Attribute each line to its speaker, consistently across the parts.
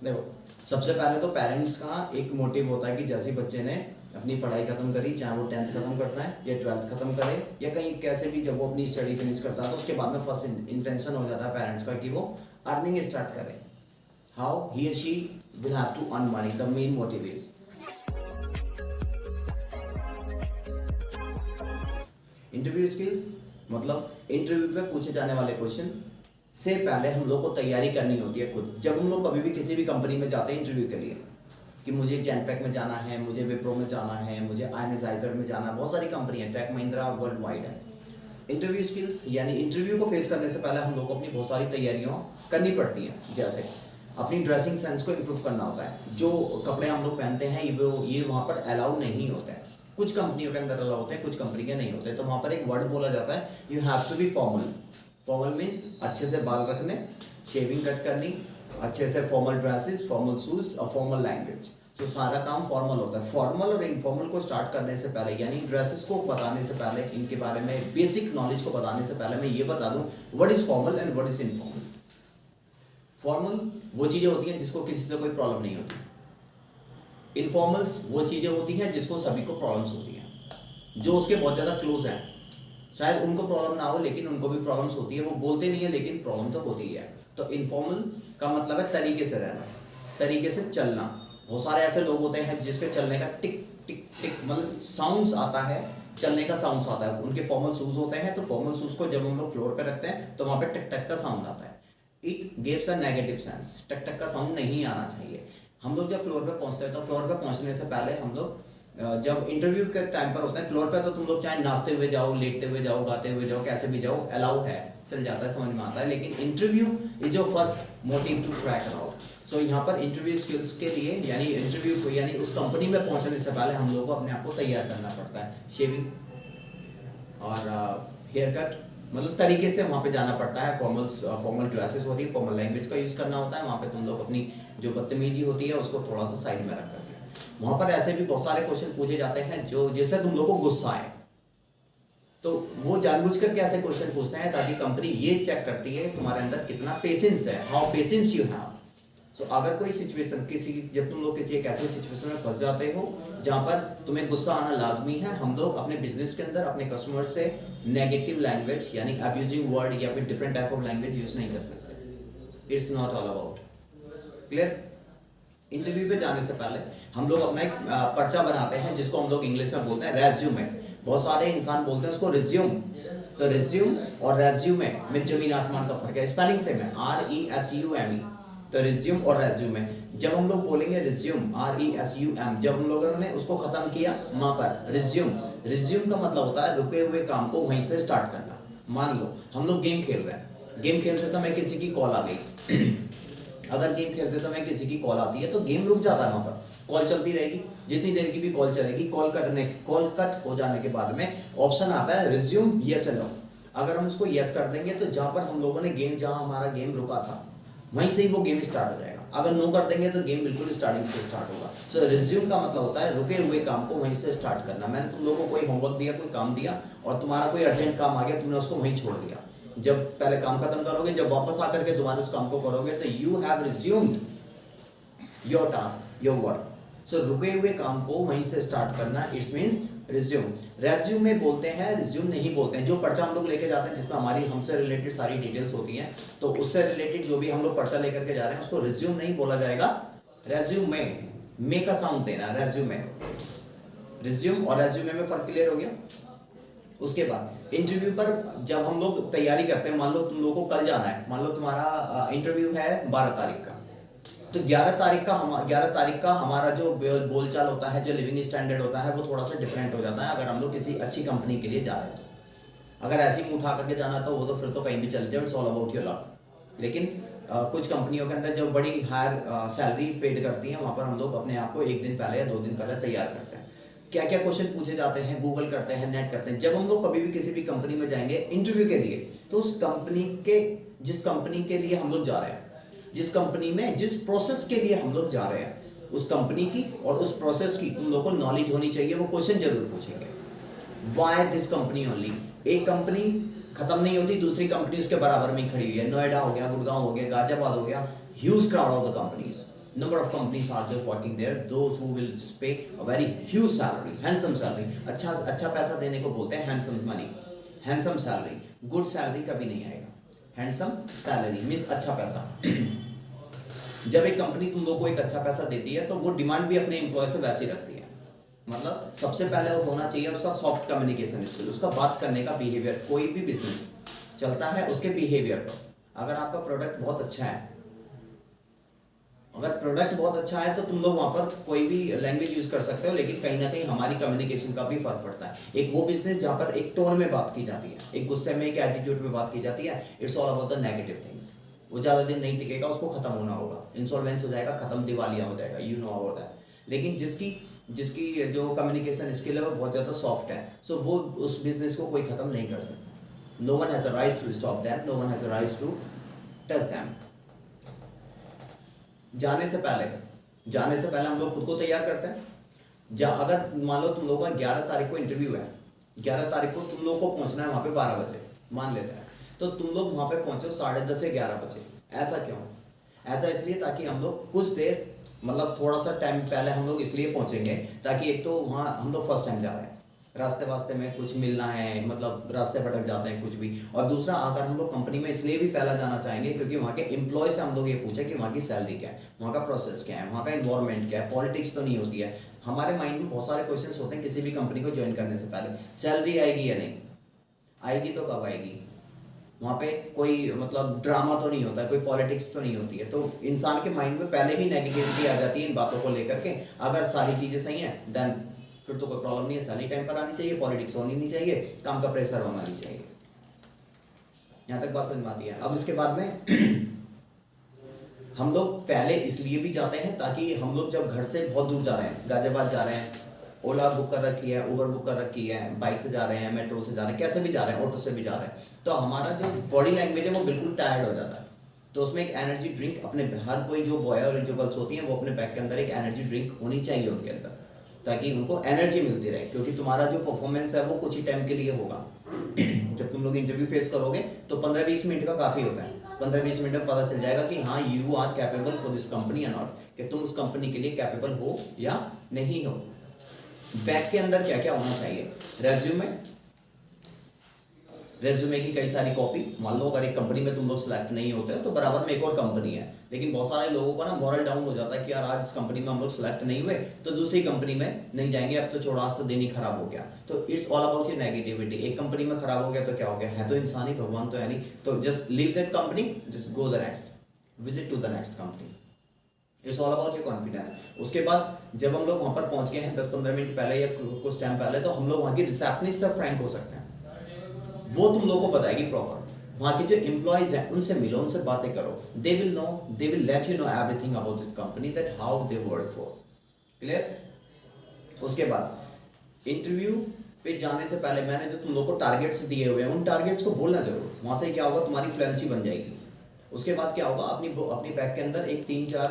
Speaker 1: देखो, सबसे पहले तो पेरेंट्स का एक मोटिव होता है कि जैसे ही बच्चे ने अपनी पढ़ाई खत्म करी, चाहे वो 10th खत्म करता है या 12th खत्म करे या कहीं कैसे भी, जब वो अपनी स्टडी फिनिश करता है तो उसके बाद में फर्स्ट इंटेंशन हो जाता है पेरेंट्स का कि वो अर्निंग स्टार्ट करे। How he she will have to earn money, the main motive is interview skills. मतलब इंटरव्यू पे पूछे जाने वाले क्वेश्चन से पहले हम लोग को तैयारी करनी होती है खुद। जब हम लोग कभी भी किसी भी कंपनी में जाते हैं इंटरव्यू के लिए कि मुझे जेनपैक में जाना है, मुझे विप्रो में जाना है, मुझे आयनाइजर में जाना है, बहुत सारी कंपनी है, टेक महिंद्रा वर्ल्ड वाइड है। इंटरव्यू स्किल्स यानी इंटरव्यू को फेस करने से पहले हम लोग को अपनी बहुत सारी तैयारियां करनी पड़ती हैं। जैसे अपनी ड्रेसिंग सेंस को इम्प्रूव करना होता है। जो कपड़े हम लोग पहनते हैं ये वहाँ पर अलाउ नहीं होता है। कुछ कंपनियों के अंदर अलाउ होते हैं, कुछ कंपनी के नहीं होते। तो वहाँ पर एक वर्ड बोला जाता है, you have to be formal. Formal means अच्छे से बाल रखने, शेविंग कट करनी, अच्छे से फॉर्मल ड्रेसेस, फॉर्मल शूज और फॉर्मल लैंग्वेज। तो सारा काम फॉर्मल होता है। फॉर्मल और इनफॉर्मल को स्टार्ट करने से पहले, यानी ड्रेसेस को बताने से पहले, इनके बारे में बेसिक नॉलेज को बताने से पहले मैं ये बता दूं what is formal and what is informal. Formal वो चीजें होती हैं जिसको किसी से कोई प्रॉब्लम नहीं होती। इनफॉर्मल्स वो चीजें होती हैं जिसको सभी को प्रॉब्लम्स होती हैं। जो उसके बहुत ज्यादा क्लोज हैं, शायद उनको प्रॉब्लम ना हो लेकिन उनको भी प्रॉब्लम्स होती है, वो बोलते नहीं है लेकिन प्रॉब्लम तो होती है। तो इनफॉर्मल का मतलब है तरीके से रहना, तरीके से चलना। बहुत सारे ऐसे लोग होते हैं जिसके चलने का टिक टिक टिक मतलब साउंड्स आता है, चलने का साउंड्स आता है। उनके फॉर्मल शूज होते हैं, तो फॉर्मल शूज को जब हम लोग फ्लोर पे रखते हैं तो वहां पे टक टक का साउंड आता है। It gives a negative sense. टक टक का साउंड नहीं आना चाहिए। हम लोग जब फ्लोर पे पहुंचते हैं तो फ्लोर पे पहुंचने से पहले हम लोग जब इंटरव्यू के टाइम पर होते हैं फ्लोर पे, तो तुम लोग चाहे नाचते हुए जाओ, लेटते हुए जाओ, गाते हुए जाओ, कैसे भी जाओ, अलाउ है, चल जाता है, समझ में आता है। लेकिन interview is your first motive to crack out. So यहाँ पर इंटरव्यू स्किल्स के लिए यानी इंटरव्यू को यानी उस कंपनी में पहुंचने से पहले हम लोग को अपने आप को तैयार करना पड़ता है। शेविंग और हेयर कट, मतलब तरीके से वहाँ पे जाना पड़ता है। फॉर्मल ड्रेसेस होती है, फॉर्मल लैंग्वेज का यूज करना होता है। वहाँ पे तुम लोग अपनी जो बदतमीजी होती है उसको थोड़ा सा साइड में रख करके। वहाँ पर ऐसे भी बहुत सारे क्वेश्चन पूछे जाते हैं जो जिससे तुम लोग को गुस्सा आए, तो वो जानबूझकर के ऐसे क्वेश्चन पूछते हैं ताकि कंपनी ये चेक करती है तुम्हारे अंदर कितना पेशेंस है, हाउ पेशेंस यू हैव। सो अगर कोई सिचुएशन जब तुम लोग किसी एक ऐसे सिचुएशन में फंस जाते हो जहां पर तुम्हें गुस्सा आना लाजमी है, हम लोग अपने बिजनेस के अंदर अपने कस्टमर से नेगेटिव लैंग्वेज यानी अब्यूजिंग वर्ड या फिर different type of language use नहीं कर सकते। It's not all about clear. Interview पे जाने से पहले हम लोग अपना एक पर्चा बनाते हैं जिसको हम लोग इंग्लिश में बोलते हैं रेज्यूमे। बहुत सारे इंसान बोलते हैं उसको रिज्यूम। तो रिज्यूम और रेज्यूमे में जमीन आसमान का फर्क है, स्पेलिंग सेम है, RESUME। तो रिज्यूम और रेज्यूमे, जब हम लोग बोलेंगे रिज्यूम RESUM, जब हम लोगों ने उसको खत्म किया वहां पर रिज्यूम। रिज्यूम का मतलब होता है रुके हुए काम को वहीं से स्टार्ट करना। मान लो हम लोग गेम खेल रहे हैं, गेम खेलते समय किसी की कॉल आ गई अगर गेम खेलते समय किसी की कॉल आती है तो गेम रुक जाता है, वहां पर कॉल चलती रहेगी, जितनी देर की भी कॉल चलेगी। कॉल कट हो जाने के बाद में ऑप्शन आता है रिज्यूम यस नो। अगर हम उसको यस कर देंगे तो जहां पर हम लोगों ने जहां हमारा गेम रुका था वहीं से ही वो गेम स्टार्ट हो जाएगा। अगर नो कर देंगे तो गेम बिल्कुल स्टार्टिंग से स्टार्ट होगा। सो रिज्यूम का मतलब होता है रुके हुए काम को वहीं से स्टार्ट करना। मैंने तुम लोगों को कोई होमवर्क दिया, कोई काम दिया और तुम्हारा कोई अर्जेंट काम आ गया, तुमने उसको वहीं छोड़ दिया। जब पहले काम खत्म करोगे, जब वापस आकर के दोबारा उस काम को करोगे तो you have resumed your task, your work. So रुके हुए काम को वहीं से स्टार्ट करना, इट्स मींस रिज्यूम। रेज्यूम में बोलते हैं, रिज्यूम नहीं बोलते हैं। जो पर्चा हम लोग लेके जाते हैं जिसमें हमारी हमसे रिलेटेड सारी डिटेल्स होती हैं, तो उससे रिलेटेड जो भी हम लोग पर्चा लेकर के जा रहे हैं उसको रिज्यूम नहीं बोला जाएगा, रेज्यूम में का साउंड देना, रेज्यूम में। रिज्यूम और रेज्यूमे में फर्क क्लियर हो गया। उसके बाद इंटरव्यू पर जब हम लोग तैयारी करते हैं, मान लो तुम लोगों को कल जाना है, मान लो तुम्हारा इंटरव्यू है 12 तारीख का, तो 11 तारीख का हमारा जो बोलचाल होता है, जो लिविंग स्टैंडर्ड होता है, वो थोड़ा सा डिफरेंट हो जाता है अगर हम लोग किसी अच्छी कंपनी के लिए जा रहे हैं तो। अगर ऐसी मुंह उठा करके जाना तो वो तो फिर तो कहीं भी चले जाओ, it's all about your luck. लेकिन कुछ कंपनियों के अंदर जब बड़ी हायर सैलरी पेड करती हैं वहाँ पर हम लोग अपने आप को 1 दिन पहले या 2 दिन पहले तैयार करते हैं। क्या क्या क्वेश्चन पूछे जाते हैं, गूगल करते हैं, नेट करते हैं। जब हम लोग कभी भी किसी भी कंपनी में जाएंगे इंटरव्यू के लिए, तो उस कंपनी के जिस कंपनी के लिए हम लोग जा रहे हैं, जिस कंपनी में जिस प्रोसेस के लिए हम लोग जा रहे हैं, उस कंपनी की और उस प्रोसेस की तुम लोग को नॉलेज होनी चाहिए। वो क्वेश्चन जरूर पूछेंगे, व्हाई दिस कंपनी ओनली। एक कंपनी खत्म नहीं होती, दूसरी कंपनी उसके बराबर में खड़ी हुई है। नोएडा हो गया, गुड़गांव हो गया, गाजियाबाद हो गया, huge crowd of the companies. number of companies are just working there, those who will just pay a very huge salary, handsome salary, अच्छा पैसा देने को बोलते हैं handsome money, handsome salary, good salary कभी नहीं आएगा, handsome salary means अच्छा पैसा। जब एक कंपनी तुम लोग को एक अच्छा पैसा देती है तो वो डिमांड भी अपने एम्प्लॉय से वैसी रखती है, मतलब सबसे पहले वो होना चाहिए उसका सॉफ्ट कम्युनिकेशन स्किल, उसका बात करने का बिहेवियर। कोई भी बिजनेस चलता है उसके बिहेवियर पर। अगर आपका प्रोडक्ट बहुत अच्छा है, अगर प्रोडक्ट बहुत अच्छा है तो तुम लोग वहां पर कोई भी लैंग्वेज यूज कर सकते हो, लेकिन कहीं ना कहीं हमारी कम्युनिकेशन का भी फर्क पड़ता है। एक वो बिजनेस जहां पर एक टोन में बात की जाती है, एक गुस्से में, एक एटीट्यूड में बात की जाती है, it's all about the negative things, वो ज्यादा दिन नहीं टिकेगा, उसको खत्म होना होगा, इंसॉल्वेंस हो जाएगा, खत्म, दिवालिया हो जाएगा, यू नो अबाउट दैट। लेकिन जिसकी जो कम्युनिकेशन स्किल है वो बहुत ज़्यादा सॉफ्ट है, सो वो उस बिजनेस को कोई खत्म नहीं कर सकता। No one has a right to stop them, no one has a right to touch them. जाने से पहले हम लोग खुद को तैयार करते हैं। अगर मान लो तुम लोग का 11 तारीख को इंटरव्यू है, 11 तारीख को तुम लोग को पहुंचना है वहाँ पे 12 बजे मान लेते हैं, तो तुम लोग वहाँ पे पहुंचो 10:30 से 11 बजे। ऐसा क्यों? ऐसा इसलिए ताकि हम लोग कुछ देर, मतलब थोड़ा सा टाइम पहले हम लोग इसलिए पहुंचेंगे ताकि एक तो वहाँ हम लोग फर्स्ट टाइम जा रहे हैं, रास्ते में कुछ मिलना है, मतलब रास्ते भटक जाते हैं कुछ भी। और दूसरा, अगर हम लोग कंपनी में इसलिए भी पहला जाना चाहेंगे क्योंकि वहाँ के एम्प्लॉय से हम लोग ये पूछे कि वहाँ की सैलरी क्या है, वहाँ का प्रोसेस क्या है, वहाँ का इन्वायरमेंट क्या है, पॉलिटिक्स तो नहीं होती है। हमारे माइंड में बहुत सारे क्वेश्चन होते हैं किसी भी कंपनी को ज्वाइन करने से पहले। सैलरी आएगी या नहीं आएगी, तो कब आएगी, वहाँ पे कोई मतलब ड्रामा तो नहीं होता है, कोई पॉलिटिक्स तो नहीं होती है। तो इंसान के माइंड में पहले ही नेगेटिविटी आ जाती है इन बातों को लेकर के। अगर सारी चीज़ें सही हैं देन फिर तो कोई प्रॉब्लम नहीं है, सैलरी टाइम पर आनी चाहिए, पॉलिटिक्स होनी नहीं चाहिए, काम का प्रेशर होना नहीं चाहिए। यहाँ तक बात समझ में आती है। अब इसके बाद में हम लोग पहले इसलिए भी जाते हैं ताकि हम लोग जब घर से बहुत दूर जा रहे हैं, गाजियाबाद जा रहे हैं, ओला बुक कर रखी है, उबर बुक कर रखी है, बाइक से जा रहे हैं, मेट्रो से जा रहे हैं, कैसे भी जा रहे हैं, ऑटो से भी जा रहे हैं, तो हमारा जो बॉडी लैंग्वेज है वो बिल्कुल टायर्ड हो जाता है। तो उसमें एक एनर्जी ड्रिंक अपने, हर कोई जो बॉय और जो गर्ल्स होती हैं वो अपने बैग के अंदर एक एनर्जी ड्रिंक होनी चाहिए उनके अंदर, ताकि उनको एनर्जी मिलती रहे, क्योंकि तुम्हारा जो परफॉर्मेंस है वो कुछ ही टाइम के लिए होगा। जब तुम लोग इंटरव्यू फेस करोगे तो 15-20 मिनट का काफ़ी होता है। 15-20 मिनट में पता चल जाएगा कि हाँ you are capable for this company या नॉट, कि तुम उस कंपनी के लिए कैपेबल हो या नहीं हो। बैग के अंदर क्या क्या होना चाहिए? रेज्यूमे की कई सारी कॉपी। मान लो अगर एक कंपनी में तुम लोग सिलेक्ट नहीं होते हो तो बराबर में एक और कंपनी है, लेकिन बहुत सारे लोगों का ना मॉरल डाउन हो जाता है कि यार आज इस कंपनी में हम लोग सिलेक्ट नहीं हुए तो दूसरी कंपनी में नहीं जाएंगे, अब तो छोड़ो, आज तो दिन ही खराब हो गया। तो it's all about your negativity. एक कंपनी में खराब हो गया तो क्या हो गया, है तो इंसान ही, भगवान तो है नहीं। तो just leave that company, just go the next, visit to the next company. It's all about your confidence. उसके बाद जब हम लोग वहाँ पर पहुँच गए हैं 10-15 मिनट पहले या कुछ टाइम पहले, तो हम लोग वहाँ की रिसेप्शनिस्ट से फ्रैंक हो सकते हैं, वो तुम लोगों को बताएगी प्रॉपर। वहाँ के जो एम्प्लॉयज हैं उनसे मिलो, उनसे बातें करो, they will know, they will let you know everything about the company, that how they work for. Clear? उसके बाद इंटरव्यू पे जाने से पहले मैंने जो तुम लोग को टारगेट्स दिए हुए हैं उन टारगेट्स को बोलना जरूर। वहाँ से क्या होगा, तुम्हारी फ्लुएंसी बन जाएगी। उसके बाद क्या होगा, अपनी बैग के अंदर एक 3-4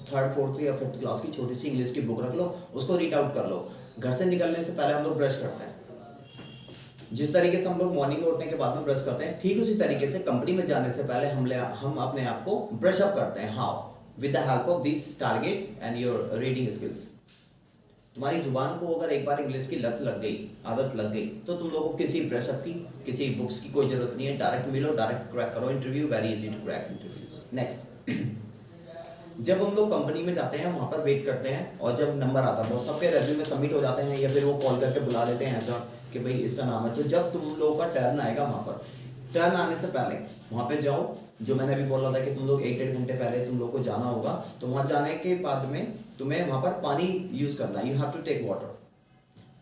Speaker 1: थर्ड फोर्थ या फिफ्थ क्लास की छोटी सी इंग्लिश की बुक रख लो, उसको रीड आउट कर लो। घर से निकलने से पहले हम लोग ब्रश करते हैं, जिस तरीके से हम लोग मॉर्निंग में उठने के बाद में ब्रश करते हैं, ठीक उसी तरीके से कंपनी में जाने से पहले हम अपने आप को ब्रश अप करते हैं। How? With the help of this targets and your reading skills. तुम्हारी जुबान को अगर एक बार इंग्लिश की लत लग गई, आदत लग गई, तो तुम लोगों को किसी ब्रश अप की, किसी बुक्स की कोई जरूरत नहीं है। डायरेक्ट मिलो, डायरेक्ट क्रैक करो interview, very easy to crack interviews. Next, जब हम लोग कंपनी में जाते हैं वहाँ पर वेट करते हैं, और जब नंबर आता है, बहुत सबके रेज्यूमे सबमिट हो जाते हैं या फिर वो कॉल करके बुला लेते हैं ऐसा कि भाई इसका नाम है। तो जब तुम लोगों का टर्न आएगा, वहाँ पर टर्न आने से पहले वहाँ पे जाओ, जो मैंने अभी बोला था कि तुम लोग 1-1.5 घंटे पहले तुम लोग को जाना होगा। तो वहाँ जाने के बाद में तुम्हें वहाँ पर पानी यूज करना है, you have to take water.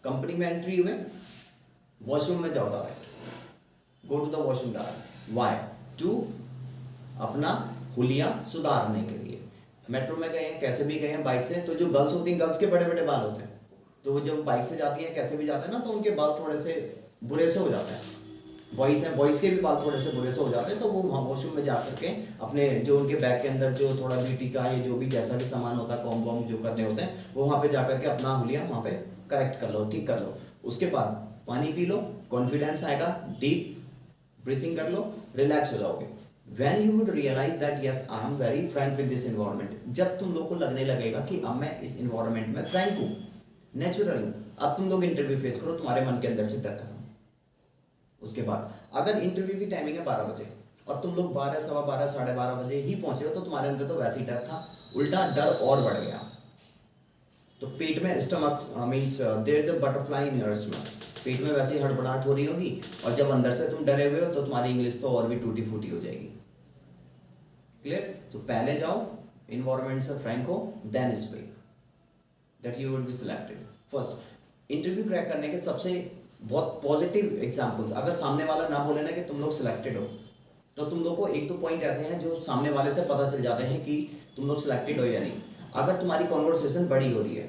Speaker 1: Company में एंट्री हुए, वॉशरूम में जाओ direct, go to the washroom direct. Why? To अपना हुलिया सुधारने के लिए। मेट्रो में गए हैं, कैसे भी गए हैं बाइक से, तो जो गर्ल्स होती हैं, गर्ल्स के बड़े बड़े बाल होते हैं, तो वो जब बाइक से जाती हैं, कैसे भी जाते हैं ना, तो उनके बाल थोड़े से बुरे से हो जाते हैं। बॉयज़ हैं, बॉयज़ के भी बाल थोड़े से बुरे से हो जाते हैं, तो वो वहाँ वॉशरूम में जा करके अपने जो उनके बैग के अंदर जो थोड़ा ब्यूटी का या जो भी जैसा भी सामान होता है, कॉम वॉम जो करने होते हैं, वो वहाँ पे जा करके अपना हुलिया वहाँ पे करेक्ट कर लो, ठीक कर लो। उसके बाद पानी पी लो, कॉन्फिडेंस आएगा, डीप ब्रीथिंग कर लो, रिलैक्स हो जाओगे। When you would realize that yes, I am very frank with this environment, जब तुम लोग को लगने लगेगा कि अब मैं इस environment में frank हूँ, नेचुरल हूँ, अब तुम लोग इंटरव्यू फेस करो, तुम्हारे मन के अंदर से डर खत्म। उसके बाद अगर इंटरव्यू की टाइमिंग है 12 बजे और तुम लोग 12, सवा 12, साढ़े 12 बजे ही पहुंचे हो, तो तुम्हारे अंदर तो वैसे ही डर था, उल्टा डर और बढ़ गया। तो पेट में stomach means there is a butterfly in your stomach, पेट में वैसे ही हड़बड़ाहट हो रही होगी, और जब अंदर से तुम डरे हुए हो तो तुम्हारी इंग्लिश तो और भी टूटी फूटी हो जाएगी। क्लियर? तो पहले जाओ, इन्वायरमेंट से फ्रैंक हो, then speak, that you would be selected. First interview crack करने के सबसे बहुत पॉजिटिव एग्जांपल्स, अगर सामने वाला ना बोले ना कि तुम लोग सिलेक्टेड हो, तो तुम लोग को एक दो पॉइंट ऐसे हैं जो सामने वाले से पता चल जाते हैं कि तुम लोग सिलेक्टेड हो या नहीं। अगर तुम्हारी कॉन्वर्सेशन बड़ी हो रही है,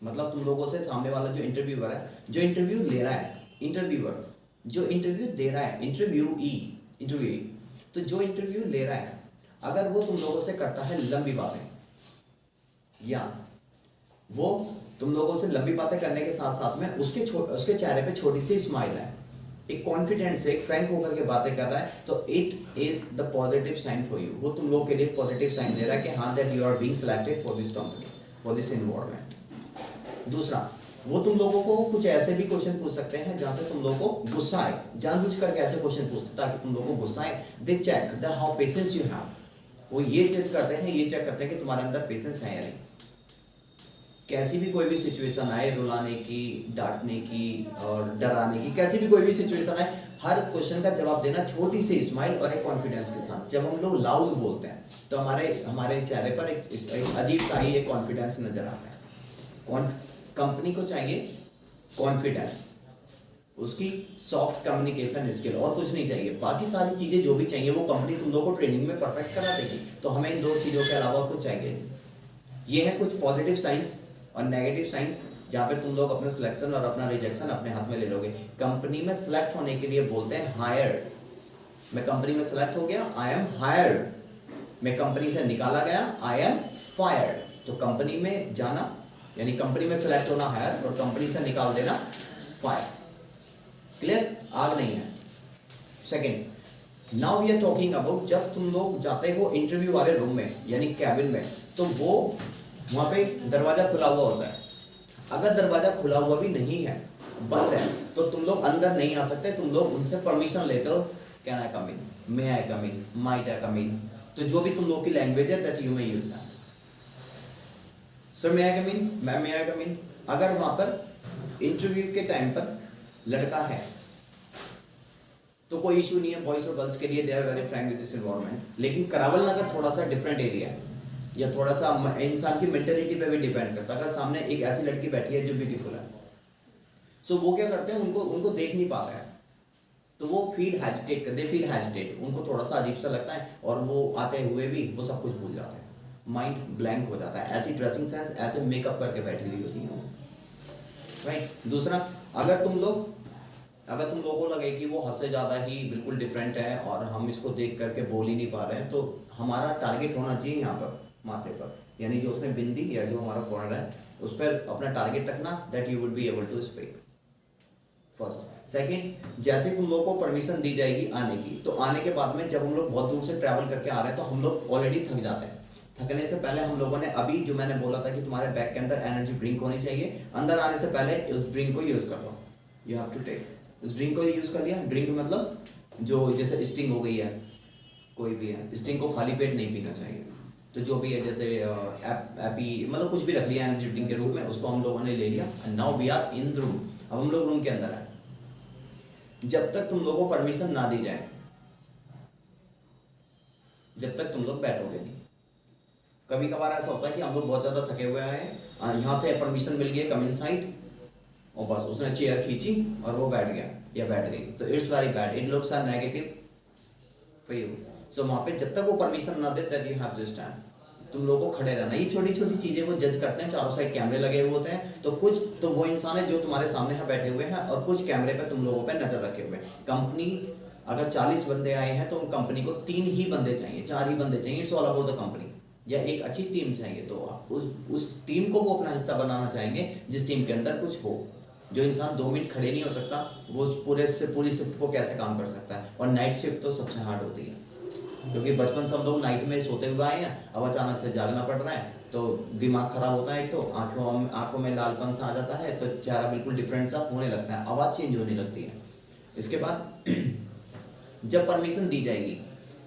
Speaker 1: मतलब तुम लोगों से सामने वाला जो इंटरव्यूअर है, जो इंटरव्यू ले रहा है, इंटरव्यूअर जो इंटरव्यू दे रहा है, इंटरव्यूई, तो जो इंटरव्यू ले रहा है, अगर वो तुम लोगों से करता है लंबी बातें, या वो तुम लोगों से लंबी बातें करने के साथ साथ में उसके चेहरे पे छोटी सी स्माइल है, एक कॉन्फिडेंस से, एक फ्रैंक होकर के बातें कर रहा है, तो it is the positive sign for you. वो तुम लोगों के लिए पॉजिटिव साइन दे रहा है कि हाँ, that you are being selected for this company, for this environment. दूसरा, वो तुम लोगों को कुछ ऐसे भी क्वेश्चन पूछ सकते हैं जहां से तुम लोगों को गुस्सा आए, जानबूझ करके ऐसे क्वेश्चन पूछते ताकि तुम लोगों को गुस्सा आए। They check the how patience you have, वो ये चेक करते हैं कि तुम्हारे अंदर पेशेंस है या नहीं। कैसी भी कोई भी सिचुएशन आए, रुलाने की, डांटने की और डराने की, कैसी भी कोई भी सिचुएशन आए, हर क्वेश्चन का जवाब देना छोटी सी स्माइल और एक कॉन्फिडेंस के साथ। जब हम लोग लाउड बोलते हैं तो हमारे चेहरे पर एक अजीब सा ही एक कॉन्फिडेंस नजर आता है। कंपनी को चाहिए कॉन्फिडेंस, उसकी सॉफ्ट कम्युनिकेशन स्किल, और कुछ नहीं चाहिए। बाकी सारी चीजें जो भी चाहिए वो कंपनी तुम लोग को ट्रेनिंग में परफेक्ट करा देगी। तो हमें इन दो चीजों के अलावा कुछ चाहिए। ये है कुछ पॉजिटिव साइंस और नेगेटिव साइंस, जहाँ पे तुम लोग अपना सिलेक्शन और अपना रिजेक्शन अपने हाथ में ले लोगे। कंपनी में सिलेक्ट होने के लिए बोलते हैं हायर्ड, मैं कंपनी में सिलेक्ट हो गया, आई एम हायर्ड। मैं कंपनी से निकाला गया, आई एम फायर्ड। तो कंपनी में जाना यानी कंपनी में सिलेक्ट होना हायर, और कंपनी से निकाल देना फायर। क्लियर? आग नहीं है। Second, now we are talking about जब तुम लोग जाते हो इंटरव्यू वाले रूम में यानी कैबिन में, तो वो वहां पे दरवाजा खुला हुआ होता है। अगर दरवाजा खुला हुआ भी नहीं है, बंद है, तो तुम लोग अंदर नहीं आ सकते। तुम लोग उनसे परमिशन लेते हो, can I come in, may I come in, might I come इन, तो जो भी तुम लोग की लैंग्वेज है that you may use that. Sir may I come in, ma'am may I come in. अगर वहां पर इंटरव्यू के टाइम पर लड़का है तो कोई इशू नहीं है, बॉयज और गर्ल्स के लिए they are very frank with this environment. लेकिन करावल नगर थोड़ा सा डिफरेंट एरिया है, या थोड़ा सा इंसान की मेंटेलिटी पे भी डिपेंड करता है। अगर सामने एक ऐसी लड़की बैठी है जो ब्यूटीफुल है, सो वो क्या करते हैं, उनको देख नहीं पाता है, तो वो फील हेजिटेट, उनको थोड़ा सा अजीब सा लगता है, और वो आते हुए भी वो सब कुछ भूल जाते हैं, माइंड ब्लैंक हो जाता है। ऐसी ड्रेसिंग सेंस, ऐसे मेकअप करके बैठी हुई होती है, राइट। दूसरा, अगर तुम लोगों को लगे कि वो हद से ज़्यादा ही बिल्कुल डिफरेंट है और हम इसको देख करके बोल ही नहीं पा रहे हैं, तो हमारा टारगेट होना चाहिए यहाँ पर माथे पर, यानी जो उसने बिंदी या जो हमारा फॉर्नर है उस पर अपना टारगेट रखना, that you would be able to speak. First. Second, जैसे तुम लोगों को परमिशन दी जाएगी आने की, तो आने के बाद में जब हम लोग बहुत दूर से ट्रैवल करके आ रहे हैं तो हम लोग ऑलरेडी थक जाते हैं। थकने से पहले हम लोगों ने अभी जो मैंने बोला था कि तुम्हारे बैग के अंदर एनर्जी ड्रिंक होनी चाहिए, अंदर आने से पहले उस ड्रिंक को यूज कर लो। यू हैव टू टेक, उस ड्रिंक को यूज कर लिया। ड्रिंक मतलब जो जैसे स्टिंग हो गई है, कोई भी है, स्टिंग को खाली पेट नहीं पीना चाहिए। तो जो भी है जैसे एपी मतलब कुछ भी रख लिया एनर्जी ड्रिंक के रूप में, उसको हम लोगों ने ले लिया। And now we are in the room, अब हम लोग रूम के अंदर हैं। जब तक तुम लोगों को परमिशन ना दी जाए, जब तक तुम लोग बैठोगे नहीं। कभी कभार ऐसा होता है कि हम लोग बहुत ज्यादा थके हुए हैं, यहाँ से परमिशन मिल गई कम इन साइड, और बस उसने चेयर खींची और वो बैठ गया या बैठ गई, तो it's very bad, it looks are negative for you. So वहां पे जब तक वो परमिशन ना दे, that you have to stand, तुम लोगों को खड़े रहना। ये छोटी छोटी चीजें वो जज करते हैं, चारों साइड कैमरे लगे हुए होते हैं, तो कुछ तो वो इंसान है जो तुम्हारे सामने है बैठे हुए हैं, और कुछ कैमरे पे तुम लोगों पे नजर रखे हुए हैं। कंपनी अगर 40 बंदे आए हैं तो कंपनी को 3 ही बंदे चाहिए, 4 ही बंदे चाहिए, it's all about the company. या एक अच्छी टीम चाहिए, तो उस टीम को वो अपना हिस्सा बनाना चाहेंगे जिस टीम के अंदर कुछ हो। जो इंसान 2 मिनट खड़े नहीं हो सकता, वो पूरी शिफ्ट को कैसे काम कर सकता है, और नाइट शिफ्ट तो सबसे हार्ड होती है। क्योंकि बचपन से हम लोग नाइट में सोते हुए आए हैं, अब अचानक से जागना पड़ रहा है तो दिमाग खराब होता है, एक तो आंखों में लालपन सा आ जाता है, तो चेहरा बिल्कुल डिफरेंट सा होने लगता है, आवाज़ चेंज होने लगती है। इसके बाद जब परमिशन दी जाएगी,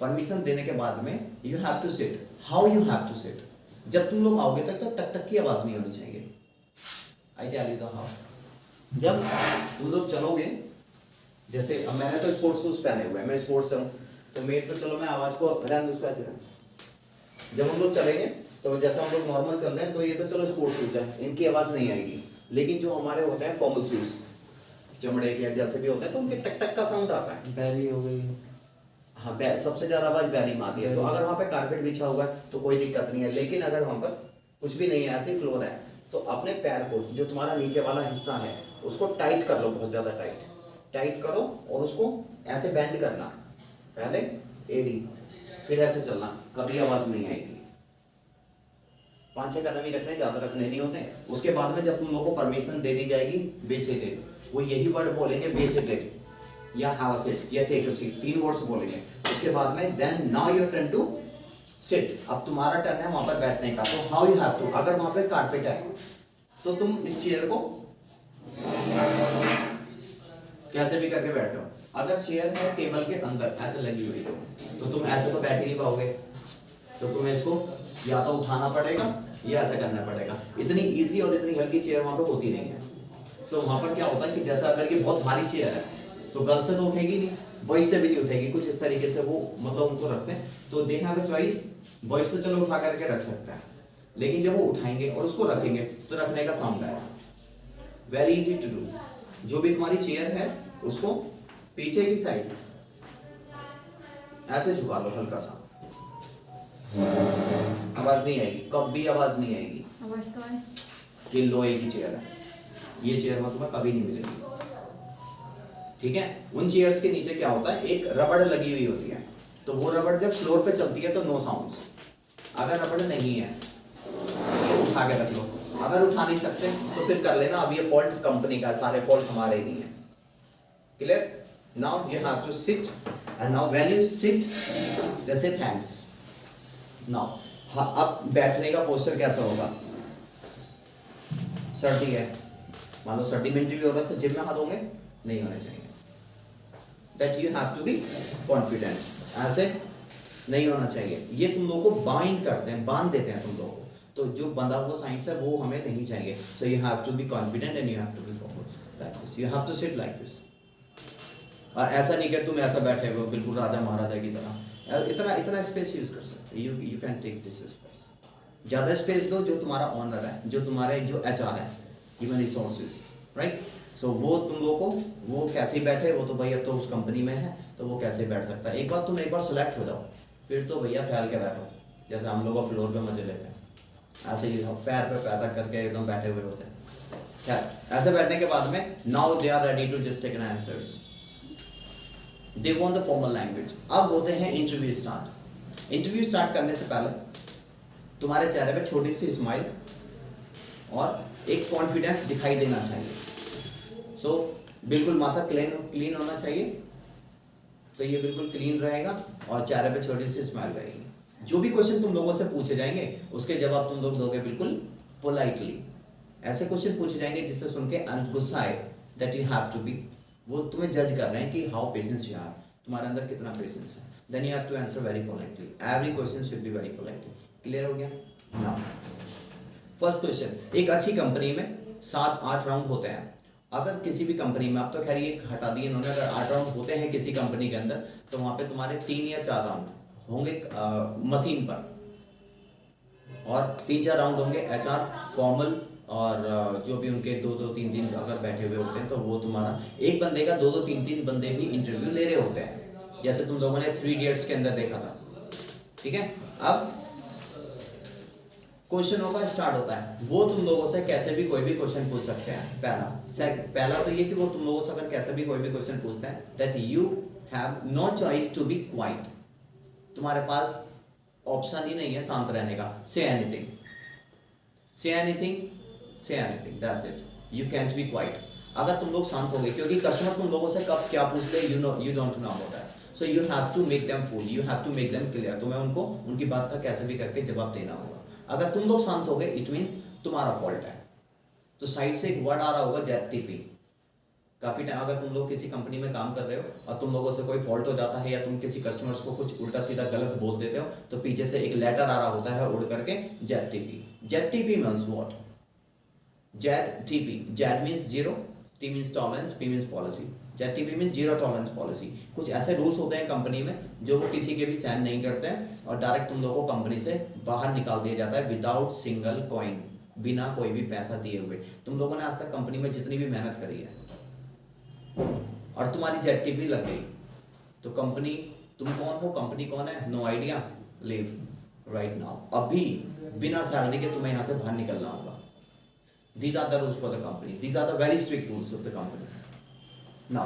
Speaker 1: परमिशन देने के बाद में you have to sit. How you have to sit? जब तुम लोग आओगे तक तो टक टक की आवाज़ नहीं होनी चाहिए। I tell you the how. जब तुम लोग चलोगे, जैसे अब मैंने तो स्पोर्ट्स शूज पहने हुए हैं, मैं स्पोर्ट्स से हूँ, तो मेरे तो चलो मैं आवाज़ को रहने उसको ऐसे रहने। जब हम लोग चलेंगे तो जैसा हम लोग नॉर्मल चल रहे हैं तो ये तो चलो स्पोर्ट्स शूज है, इनकी आवाज़ नहीं आएगी। लेकिन जो हमारे होते हैं फॉर्मल शूज, चमड़े के जैसे भी होते हैं, तो उनके टक टक का साउंड आता है।
Speaker 2: बैली हो गई।
Speaker 1: हाँ, सबसे ज़्यादा आवाज़ बैली में आती है। तो अगर वहाँ पे कारपेट बिछा हुआ है तो कोई दिक्कत नहीं है, लेकिन अगर वहाँ पर कुछ भी नहीं है, ऐसी फ्लोर है, तो अपने पैर को, जो तुम्हारा नीचे वाला हिस्सा है, उसको टाइट कर लो, बहुत ज़्यादा टाइट करो, और उसको ऐसे बेंड करना, पहले एड़ी, फिर ऐसे चलना, कभी आवाज़ नहीं आएगी। 5-6 कदम ही रखने, ज़्यादा रखने नहीं होते। उसके बाद में जब तुम लोगों को परमिशन दे दी जाएगी, बेसिटेड, वो यही वर्ड बोलेंगे, बेसिटेड या हैव अ सिट या टेक अ सीट, 3 वर्ड्स बोलेंगे। उसके बाद में then now your turn to sit, अब तुम्हारा टर्न है वहां पर बैठने का। तो हाउ यू हैव टू, अगर वहां पे कारपेट है तो तुम इस चेयर को कैसे भी करके बैठो। अगर चेयर है टेबल के अंदर ऐसे लगी हुई तो तुम ऐसे तो बैठ ही नहीं पाओगे, तो तुम्हें इसको या तो उठाना पड़ेगा या ऐसा करना पड़ेगा। इतनी इजी और इतनी हल्की चेयर वहां पर होती नहीं है। सो वहां पर क्या होता है कि जैसा अगर ये बहुत भारी चेयर है तो गर्ल से तो उठेगी नहीं, बॉयज से भी नहीं उठेगी, कुछ इस तरीके से वो मतलब उनको रखते हैं। तो they have a choice, boys तो चलो उठा करके रख सकते हैं, लेकिन जब वो उठाएंगे और उसको रखेंगे तो रखने का साउंड आएगा। Very easy to do. जो भी तुम्हारी चेयर है उसको पीछे की साइड ऐसे झुका लो हल्का सा, आवाज नहीं आएगी, कभी आवाज नहीं आएगी।
Speaker 3: आवाज तो आए।
Speaker 1: ये लोहे की चेयर है, ये चेयर में तुम्हें कभी नहीं मिलेगी, ठीक है। उन चेयर्स के नीचे क्या होता है, एक रबड़ लगी हुई होती है, तो वो रबड़ जब फ्लोर पे चलती है तो नो साउंड्स। अगर रबड़ नहीं है तो उठा के रख लो, अगर उठा नहीं सकते तो फिर कर लेना। अब ये फॉल्ट कंपनी का, सारे फॉल्ट हमारे नहीं है। Clear? Now you have to sit, and now when you sit जैसे थैंक्स। नाउ अब बैठने का पोस्चर कैसा होगा? सर्दी है, मान लो सर्दी में इंटरव्यू हो रहा है तो जिम में हाथ होंगे नहीं होने चाहिए। That you have to be confident, ऐसे नहीं होना चाहिए। ये तुम लोगों को बाइंड करते हैं, बांध देते हैं तुम लोगों को, तो जो बंधा हुआ साइंस है वो हमें नहीं चाहिए। So you have to be confident and you have to be focused like this, you have to sit like this. और ऐसा नहीं कि तुम ऐसा बैठे हो बिल्कुल राजा महाराजा की तरह, इतना स्पेस यूज कर सकते। You can take this space, ज़्यादा स्पेस दो। जो तुम्हारा ऑनर है, जो तुम्हारे जो HR है, ह्यूमन रिसोर्सेज, राइट, सो वो तुम लोगों को, वो कैसे बैठे, वो तो भाई अब तो उस कंपनी में है तो वो कैसे बैठ सकता है। एक बार सेलेक्ट हो जाओ, फिर तो भैया फैल के बैठो, जैसे हम लोग फ्लोर पे मजे लेते हैं, ऐसे ही पैर पे पैर रख करके एकदम बैठे हुए होते हैं। खैर, ऐसे बैठने के बाद में now they are ready to just take an answers, they want the formal language. अब होते हैं इंटरव्यू स्टार्ट। इंटरव्यू स्टार्ट करने से पहले तुम्हारे चेहरे पे छोटी सी स्माइल और एक कॉन्फिडेंस दिखाई देना चाहिए। सो बिल्कुल माथा क्लीन होना चाहिए, तो ये बिल्कुल क्लीन रहेगा और चेहरे पे छोटी सी स्माइल रहेगी। जो भी क्वेश्चन तुम लोगों से पूछे जाएंगे उसके जवाब तुम लोग दोगे बिल्कुल पोलाइटली। ऐसे क्वेश्चन पूछे जाएंगे जिससे सुन के गुस्सा आए, that you have to be, वो तुम्हें जज कर रहे हैं कि हाउ पेशेंस यू हैव, तुम्हारे अंदर कितना पेशेंस है। Then you have to answer very politely, every question should be very politely. Clear हो गया? नाउ फर्स्ट क्वेश्चन, एक अच्छी कंपनी में 7-8 राउंड होते हैं। अगर किसी भी कंपनी में, अब तो खैर ये हटा दिए इन्होंने, अगर 8 राउंड होते हैं किसी कंपनी के अंदर, तो वहां पे तुम्हारे 3 या 4 राउंड होंगे मशीन पर, और 3-4 राउंड होंगे HR फॉर्मल, और जो भी उनके 2-2, 3-3 अगर बैठे हुए होते हैं तो वो तुम्हारा एक बंदे का 2-2, 3-3 बंदे भी इंटरव्यू ले रहे होते हैं, जैसे तुम लोगों ने 3 इडियट्स के अंदर देखा था, ठीक है। अब क्वेश्चनों का स्टार्ट होता है, वो तुम लोगों से कैसे भी कोई भी क्वेश्चन पूछ सकते हैं। पहला तो ये कि वो तुम लोगों से अगर कैसे भी कोई भी क्वेश्चन पूछते हैं, that you have no choice to be quite, तुम्हारे पास ऑप्शन ही नहीं है शांत रहने का। Say anything, say anything, say anything, that's it, you can't B quite. अगर तुम लोग शांत हो गए, क्योंकि कस्टमर तुम लोगों से कब क्या पूछते हैं, you don't know about that. So you have to make them fool, you have to make them clear. तुम्हें उनको उनकी बात का कैसे भी करके जवाब देना होगा। अगर तुम लोग शांत हो गए इट मीन्स तुम्हारा फॉल्ट है। तो साइड से एक वर्ड आ रहा होगा ZTP। काफ़ी टाइम अगर तुम लोग किसी कंपनी में काम कर रहे हो और तुम लोगों से कोई फॉल्ट हो जाता है या तुम किसी कस्टमर्स को कुछ उल्टा सीधा गलत बोल देते हो तो पीछे से एक लेटर आ रहा होता है उड़ करके ZTP। ZTP means what? ZTP, Z means zero, T means tolerance, P means policy. ZTP means zero tolerance policy. कुछ ऐसे रूल्स होते हैं कंपनी में जो वो किसी के भी साइन नहीं करते हैं और डायरेक्ट तुम लोगों को कंपनी से बाहर निकाल दिया जाता है विदाउट सिंगल कॉइन, बिना कोई भी पैसा दिए हुए। तुम लोगों ने आज तक कंपनी में जितनी भी मेहनत करी है और तुम्हारी ZTP लग गई तो कंपनी, तुम कौन हो, कंपनी कौन है? No idea, leave right now. अभी बिना सैलरी के तुम्हें यहाँ से बाहर निकलना होगा। These are the rules for the company. These are the very strict rules of the company. Now,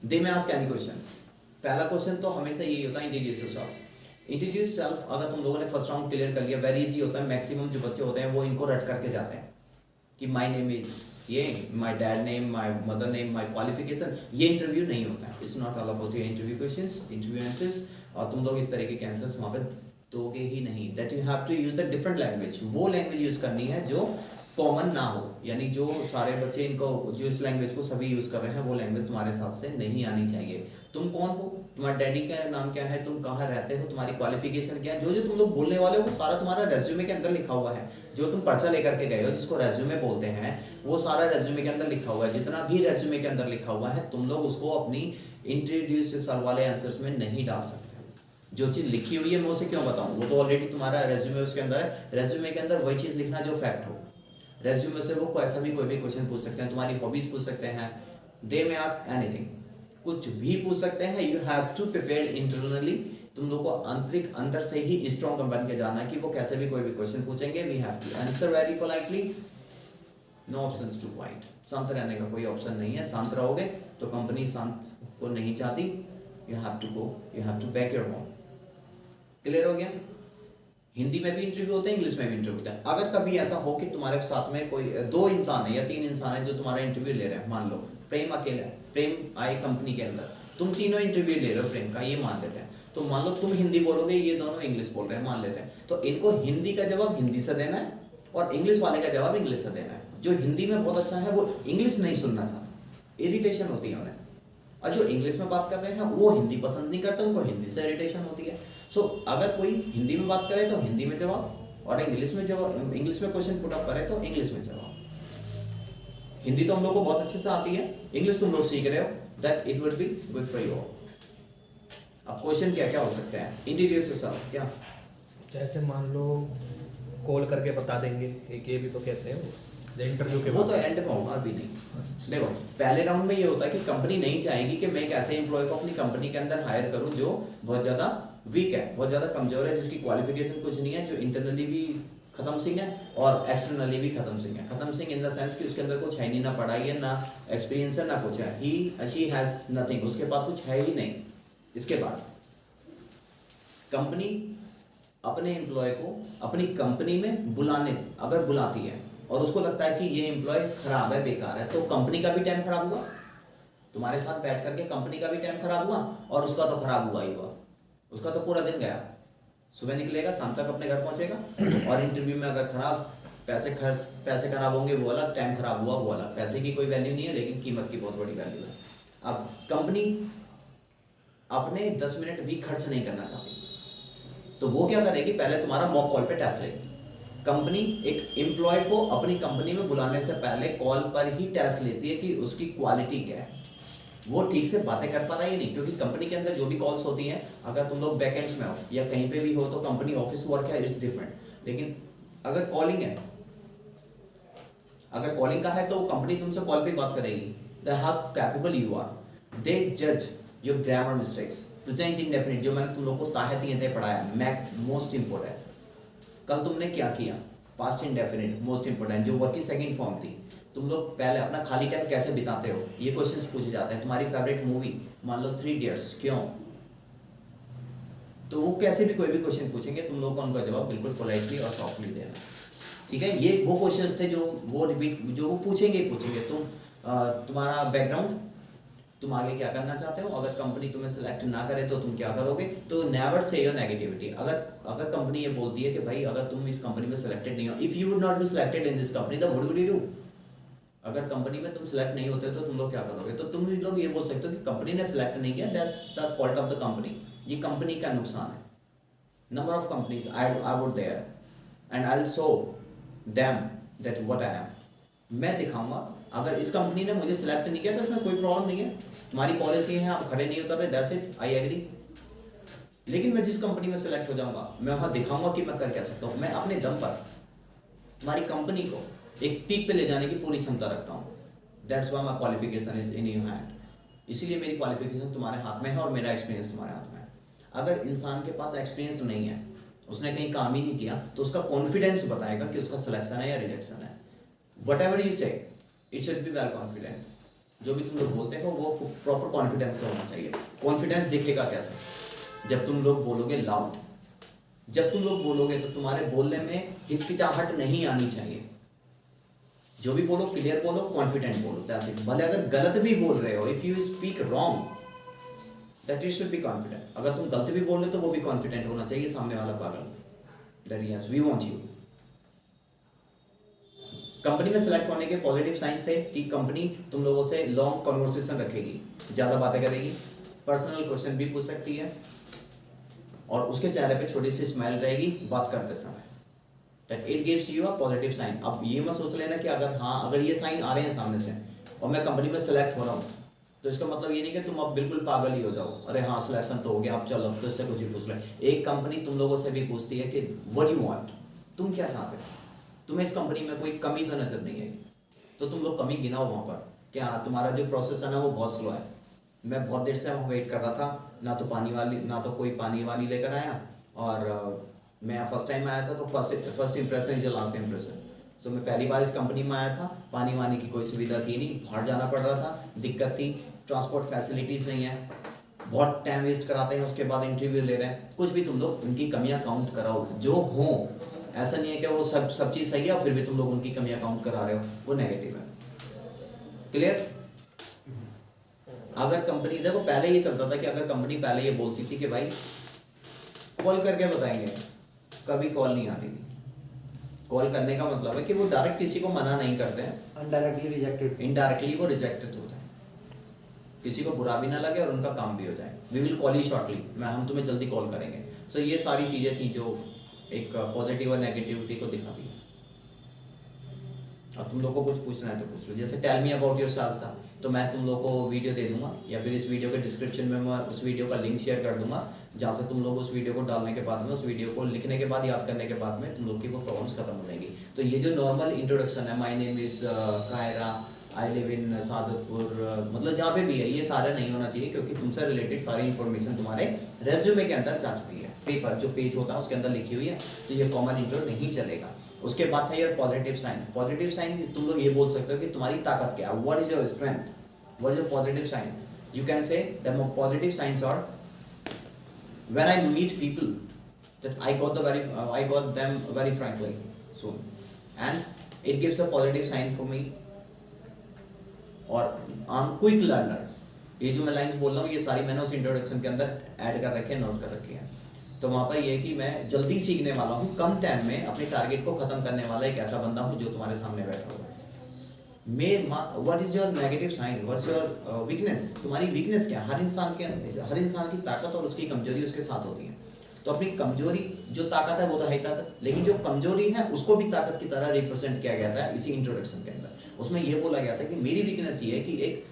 Speaker 1: they may ask any question. पहला क्वेश्चन तो हमेशा यही होता है, इंट्रोड्यूस योरसेल्फ। इंट्रोड्यूस योरसेल्फ अगर तुम लोगों ने फर्स्ट राउंड क्लियर कर लिया, वेरी इजी होता है। मैक्सिमम जो बच्चे होते हैं वो इनको रट करके जाते हैं कि माय नेम इज ये, my dad name, my mother name, my qualification. ये इंटरव्यू नहीं होता है। It's not all about your interview questions, interview answers. और तुम लोग इस तरीके के आंसर्स वहाँ पे दोगे ही नहीं। That you have to use a different language. वो लैंग्वेज यूज करनी है जो कॉमन ना हो, यानी जो सारे बच्चे इनको जो इस लैंग्वेज को सभी यूज कर रहे हैं वो लैंग्वेज तुम्हारे साथ से नहीं आनी चाहिए। तुम कौन हो, तुम्हारे डैडी का नाम क्या है, तुम कहाँ रहते हो, तुम्हारी क्वालिफिकेशन क्या है, जो जो तुम लोग बोलने वाले हो वो सारा तुम्हारा रेज्यूमे के अंदर लिखा हुआ है। जो तुम पर्चा लेकर के गए हो जिसको रेज्यूमे बोलते हैं वो सारा रेज्यूमे के अंदर लिखा हुआ है। जितना भी रेज्यूमे के अंदर लिखा हुआ है तुम लोग उसको अपनी इंट्रोड्यूस योरसेल्फ वाले आंसर्स में नहीं डाल सकते। जो चीज़ लिखी हुई है मैं उसे क्यों बताऊं, वो तो ऑलरेडी तुम्हारा रेज्यूमे उसके अंदर है। रेज्यूमे के अंदर वही चीज़ लिखना जो फैक्ट हो। रेज्यूमे से वो ऐसा भी कोई भी क्वेश्चन पूछ सकते हैं, तुम्हारी हॉबीज पूछ सकते हैं, दे में आस्क एनीथिंग, कुछ भी पूछ सकते हैं। You have to prepare internally. तुम लोग को आंतरिक अंदर से ही स्ट्रॉन्ग बन के जाना है कि वो कैसे भी कोई भी क्वेश्चन पूछेंगे we have to answer very politely. No options to point. शांत रहने का कोई ऑप्शन नहीं है। शांत रहोगे तो कंपनी शांत को नहीं चाहती। You have to go, you have to back your home. Clear हो गया? हिंदी में भी इंटरव्यू होते हैं, इंग्लिश में भी इंटरव्यू होता है। अगर कभी ऐसा हो कि तुम्हारे साथ में कोई 2 इंसान है या 3 इंसान है जो तुम्हारा इंटरव्यू ले रहे हैं, मान लो प्रेम अकेला है, प्रेम आए कंपनी के अंदर, तुम तीनों इंटरव्यू ले रहे हो प्रेम का, ये मान लेते हैं। तो मान लो तुम हिंदी बोलोगे, ये दोनों इंग्लिश बोल रहे हैं, मान लेते हैं। तो इनको हिंदी का जवाब हिंदी से देना है और इंग्लिश वाले का जवाब इंग्लिश से देना है। जो हिंदी में बहुत अच्छा है वो इंग्लिश नहीं सुनना चाहता, इरिटेशन होती है उन्हें। और जो इंग्लिश में बात कर रहे हैं वो हिंदी पसंद नहीं करते, उनको हिंदी से इरिटेशन होती है। सो अगर कोई हिंदी में बात करे तो हिंदी में जवाब, और इंग्लिश में जवाब, इंग्लिश में क्वेश्चन पुट अप करे तो इंग्लिश में जवाब। हिंदी तो हम लोग को बहुत अच्छे से आती है, इंग्लिश तुम लोग सीख रहे हो, that it would be good for you. अब क्वेश्चन क्या क्या हो सकते हैं इंट्रोड्यूस योरसेल्फ क्या?
Speaker 2: जैसे मान लो कॉल करके बता देंगे, एक ये भी तो कहते हैं वो इंटरव्यू के
Speaker 1: वो तो एंड में होगा, अभी नहीं। देखो पहले राउंड में ये होता है कि कंपनी नहीं चाहेगी कि मैं एक ऐसे एम्प्लॉय को अपनी कंपनी के अंदर हायर करूं जो बहुत ज़्यादा वीक है, बहुत ज़्यादा कमजोर है, जिसकी क्वालिफिकेशन कुछ नहीं है, जो इंटरनली भी खत्म सिंह है और एक्सटर्नली भी खत्म सिंह है। खत्म सिंह इन द सेंस कि उसके अंदर कुछ है नहीं, ना पढ़ाई है, ना एक्सपीरियंस है, ना कुछ है। ही शी हैज़ नथिंग, उसके पास कुछ है ही नहीं। इसके बाद कंपनी अपने एम्प्लॉय को अपनी कंपनी में बुलाने अगर बुलाती है और उसको लगता है कि ये एम्प्लॉय खराब है, बेकार है, तो कंपनी का भी टाइम खराब हुआ, तुम्हारे साथ बैठ करके कंपनी का भी टाइम खराब हुआ और उसका तो खराब हुआ ही हुआ। उसका तो पूरा दिन गया, सुबह निकलेगा शाम तक अपने घर पहुंचेगा। और इंटरव्यू में अगर खराब पैसे खराब होंगे वो अलग, टाइम खराब हुआ वो अलग। पैसे की कोई वैल्यू नहीं है लेकिन कीमत की बहुत बड़ी वैल्यू है। अब कंपनी अपने 10 मिनट भी खर्च नहीं करना चाहती तो वो क्या करेगी, पहले तुम्हारा मॉक कॉल पे टेस्ट लेगी। कंपनी एक एम्प्लॉय को अपनी कंपनी में बुलाने से पहले कॉल पर ही टेस्ट लेती है कि उसकी क्वालिटी क्या है, वो ठीक से बातें कर पा रहा है नहीं। क्योंकि कंपनी के अंदर जो भी कॉल्स होती हैं, अगर तुम लोग बैकएंड्स में हो या कहीं पे भी हो तो कंपनी ऑफिस वर्क है, इट्स डिफरेंट। लेकिन अगर कॉलिंग है, अगर कॉलिंग का है तो वो कंपनी तुमसे कॉल पे बात करेगी। The how capable you are, they जज your grammar mistakes, present indefinite जो मैंने तुम लोग को ताहते पढ़ाया, मैक मोस्ट इंपॉर्टेंट। कल तुमने क्या किया, पास्ट इंडेफिनिट मोस्ट इंपॉर्टेंट, जो वर्क की सेकंड फॉर्म थी। तुम लोग पहले अपना खाली टाइम कैसे बिताते हो, ये क्वेश्चंस पूछे जाते हैं। तुम्हारी फेवरेट मूवी मान लो 3 इडियट्स, क्यों? तो वो कैसे भी कोई भी क्वेश्चन पूछेंगे, तुम लोग को उनका जवाब बिल्कुल पोलाइटली और सॉफ्टली देना। ठीक है, ये वो क्वेश्चंस थे जो वो रिपीट जो वो पूछेंगे। तुम तुम्हारा बैकग्राउंड, तुम आगे क्या करना चाहते हो, अगर कंपनी तुम्हें सेलेक्ट ना करे तो तुम क्या करोगे। तो नेवर से योर नेगेटिविटी। अगर कंपनी ये बोलती है कि भाई अगर तुम इस कंपनी में सेलेक्टेड नहीं हो, if you would not be selected in this company, what would you do. अगर कंपनी में तुम सेलेक्ट नहीं होते तो तुम लोग क्या करोगे। तो तुम लोग ये बोल सकते हो कि कंपनी ने सेलेक्ट नहीं किया, that's the fault of the company, ये कंपनी का नुकसान है। Number of companies I would there and I will show them that what I am. मैं दिखाऊंगा अगर इस कंपनी ने मुझे सिलेक्ट नहीं किया तो इसमें कोई प्रॉब्लम नहीं है, तुम्हारी पॉलिसी है, आप खड़े नहीं उतर रहे, दैट्स इट, आई एग्री। लेकिन मैं जिस कंपनी में सेलेक्ट हो जाऊंगा मैं वहां दिखाऊंगा कि मैं कर क्या सकता हूं। मैं अपने दम पर तुम्हारी कंपनी को एक पीक पे ले जाने की पूरी क्षमता रखता हूं। That's why my qualification is in your hand. इसीलिए मेरी क्वालिफिकेशन तुम्हारे हाथ में है और मेरा एक्सपीरियंस तुम्हारे हाथ में है। अगर इंसान के पास एक्सपीरियंस नहीं है, उसने कहीं काम ही नहीं किया, तो उसका कॉन्फिडेंस बताएगा कि उसका सिलेक्शन है या रिजेक्शन है। वट एवर यू से it should be well confident. जो भी तुम लोग बोलते हो वो प्रॉपर कॉन्फिडेंस से होना चाहिए। कॉन्फिडेंस दिखेगा कैसे, जब तुम लोग बोलोगे लाउड। जब तुम लोग बोलोगे तो तुम्हारे बोलने में हिचकिचाहट नहीं आनी चाहिए। जो भी बोलो क्लियर बोलो, कॉन्फिडेंट बोलो, दैट्स इट। भले अगर गलत भी बोल रहे हो, if you speak wrong that you should be confident. अगर तुम गलत भी बोल रहे हो तो वो भी कॉन्फिडेंट होना चाहिए, सामने वाला पागल that yes we want you. Company में सेलेक्ट होने के पॉजिटिव साइंस थे कि कंपनी तुम लोगों से लॉन्ग कन्वर्सेशन रखेगी, ज़्यादा बातें करेगी, पर्सनल क्वेश्चन भी पूछ सकती है और उसके चेहरे पे छोटी सी स्माइल रहेगी बात करते समय। That it gives you a positive sign. अब ये मत सोच लेना कि अगर ये साइन आ रहे हैं सामने से और मैं कंपनी में सेलेक्ट हो रहा हूँ तो इसका मतलब ये नहीं कि तुम अब बिल्कुल पागल ही हो जाओ, अरे हाँ सिलेक्शन तो हो गया अब चलो तो इससे कुछ ही पूछ ले। एक कंपनी तुम लोगों से भी पूछती है कि व्हाट यू वांट, तुम क्या चाहते हो, तुम्हें इस कंपनी में कोई कमी तो नजर नहीं आई, तो तुम लोग कमी गिनाओ वहाँ पर। क्या तुम्हारा जो प्रोसेस है ना वो बहुत स्लो है, मैं बहुत देर से वहाँ वेट कर रहा था, ना तो कोई पानी वाली लेकर आया, और मैं फर्स्ट टाइम आया था तो first impression is the last impression. तो मैं पहली बार इस कंपनी में आया था, पानी वानी की कोई सुविधा थी नहीं, बाहर जाना पड़ रहा था, दिक्कत थी, ट्रांसपोर्ट फैसिलिटीज़ नहीं है, बहुत टाइम वेस्ट कराते हैं, उसके बाद इंटरव्यू ले रहे हैं। कुछ भी तुम लोग उनकी कमियां काउंट कराओ जो हो, ऐसा नहीं है कि वो सब चीज़ सही है और फिर भी तुम लोग उनकी कमियां काउंट करा रहे हो, वो नेगेटिव है। क्लियर। अगर कंपनी, देखो पहले ये चलता था कि अगर कंपनी पहले ये बोलती थी कि भाई कॉल करके बताएंगे, कभी कॉल नहीं आती थी। कॉल करने का मतलब है कि वो डायरेक्ट किसी को मना नहीं करते हैं,
Speaker 3: इनडायरेक्टली रिजेक्टेड,
Speaker 1: इनडायरेक्टली वो रिजेक्टेड होता है, किसी को बुरा भी ना लगे और उनका काम भी हो जाए। We will call you shortly, हम तुम्हें जल्दी कॉल करेंगे। सो ये सारी चीज़ें थी जो एक पॉजिटिव और नेगेटिविटी को दिखाती है। अब तुम लोग को कुछ पूछना है तो पूछ लो, जैसे टेल मी अबाउट योरसेल्फ था, तो मैं तुम लोग को वीडियो दे दूंगा या फिर इस वीडियो के डिस्क्रिप्शन में मैं उस वीडियो का लिंक शेयर कर दूंगा, जहाँ से तुम लोग उस वीडियो को डालने के बाद में, उस वीडियो को लिखने के बाद, याद करने के बाद में तुम लोग की वो प्रॉब्लम्स खत्म हो जाएंगी। तो ये जो नॉर्मल इंट्रोडक्शन है, my name is Kaira, I live in Sadatpur, मतलब जहाँ पे भी है, ये सारा नहीं होना चाहिए, क्योंकि तुमसे रिलेटेड सारी इन्फॉर्मेशन तुम्हारे रेज्यूमे के अंदर जा चुकी है। पेपर जो पेज होता है उसके अंदर लिखी हुई है, तो ये कॉमन इंट्रो नहीं चलेगा। उसके बाद है यार पॉजिटिव साइन। पॉजिटिव साइन तुम लोग ये बोल सकते हो कि तुम्हारी ताकत क्या है, what is your strength, what is your positive sign. You can say that positive science are when I meet people that I got them very frankly soon and it gives a positive sign for me. और I M quick learner, ये जो मैं lines बोल रहा हूँ ये सारी मैंने उस इंट्रोडक्शन के अंदर ऐड कर रखी है, नोट कर रखी है। तो वहाँ पर ये कि मैं जल्दी सीखने वाला हूँ, कम टाइम में अपने टारगेट को खत्म करने वाला एक ऐसा बंदा हूँ जो तुम्हारे सामने बैठा हुआ है। What is your negative sign, what's your weakness, तुम्हारी वीकनेस क्या है। हर इंसान की ताकत और उसकी कमजोरी उसके साथ होती है। तो अपनी कमजोरी, जो ताकत है वो तो है ही ताकत, लेकिन जो कमजोरी है उसको भी ताकत की तरह रिप्रेजेंट किया गया था इसी इंट्रोडक्शन के अंदर। उसमें ये बोला गया था कि मेरी वीकनेस ये है कि एक